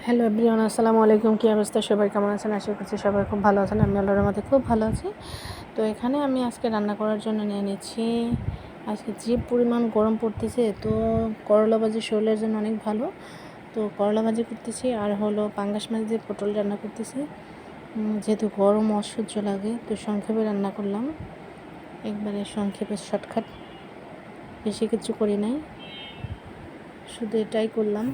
Hello everyone, আসসালামু আলাইকুম। কী অবস্থা সবাই, কেমন আছেন? আশা করছি সবাই খুব ভালো আছেন। আমি আল্লাহর রহমতে খুব ভালো আছি। তো এখানে আমি আজকে রান্না করার জন্য নিয়ে নিচ্ছি, আজকে যে পরিমাণ গরম পড়তেছে, তো করলা ভাজি শরীরের জন্য অনেক ভালো। তো করলা ভাজি করতেছি, আর হলো পাঙ্গাস মাছ দিয়ে পটল রান্না করতেছি। যেহেতু গরম অসহ্য লাগে, তো সংক্ষেপে রান্না করলাম, একবারে সংক্ষেপে শর্টকাট, বেশি কিছু করি নাই, শুধু এটাই করলাম।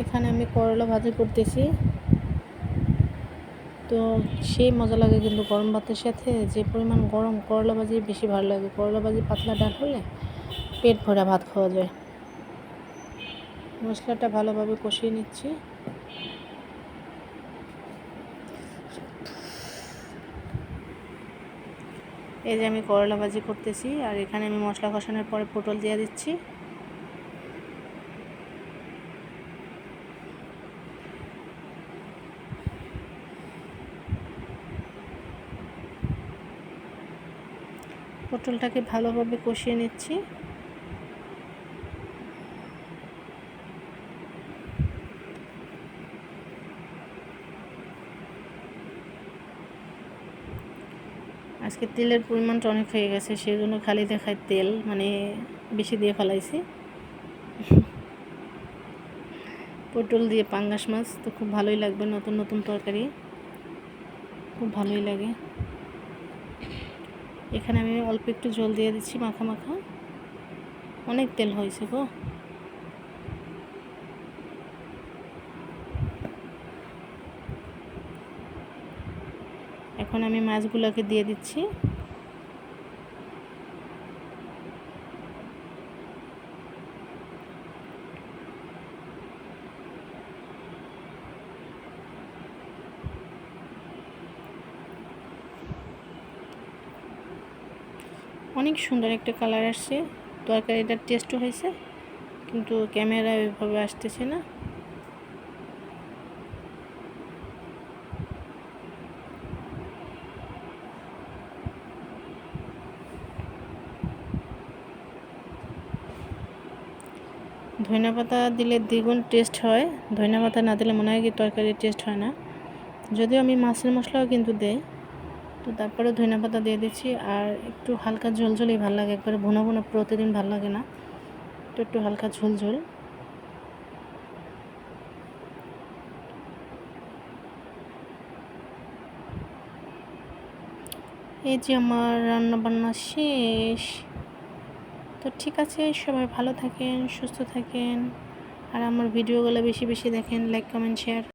এখানে আমি করলা ভাজি করতেছি, তো সেই মজা লাগে কিন্তু গরম ভাতের সাথে। যে পরিমাণ গরম, করলা ভাজি বেশি ভালো লাগে। করলা ভাজি পাতলা ডাল হলে পেট ভরা ভাত খাওয়া যায়। মশলাটা ভালোভাবে কষিয়ে নিচ্ছি। এই যে আমি করলা ভাজি করতেছি, আর এখানে আমি মশলা কষানোর পরে পটল দিয়ে দিচ্ছি। পটলটাকে ভালোভাবে কষিয়ে নিচ্ছি। আজকে তেলের পরিমাণটা অনেক হয়ে গেছে, সেই জন্য খালি দেখায় তেল, মানে বেশি দিয়ে ফেলাইছি। পটল দিয়ে পাঙ্গাস মাছ তো খুব ভালোই লাগবে, নতুন নতুন তরকারি, খুব ভালোই লাগে। এখানে আমি অল্প একটু জল দিয়ে দিচ্ছি, মাখা মাখা। অনেক তেল হয়েছে গো। এখন আমি মাছগুলোকে দিয়ে দিচ্ছি। অনেক সুন্দর একটা কালার আসছে, তরকারিটার টেস্টও হয়েছে, কিন্তু ক্যামেরা ওইভাবে আসতেছে না। ধনিয়াপাতা দিলে দ্বিগুণ টেস্ট হয়, ধনিয়াপাতা না দিলে মনে হয় কি তরকারির টেস্ট হয় না। যদিও আমি মাছের মশলাও কিন্তু দেই, তো তারপরেও ধনিয়াপাতা দিয়ে দিচ্ছি। আর একটু হালকা ঝোলঝোলই ভালো লাগে, একবারে ভুনো ভুনো প্রতিদিন ভালো লাগে না, তো একটু হালকা ঝোলঝোল। এই যে আমার রান্না বান্না শেষ। তো ঠিক আছে, সবাই ভালো থাকেন, সুস্থ থাকেন, আর আমার ভিডিওগুলো বেশি বেশি দেখেন, লাইক কমেন্ট শেয়ার।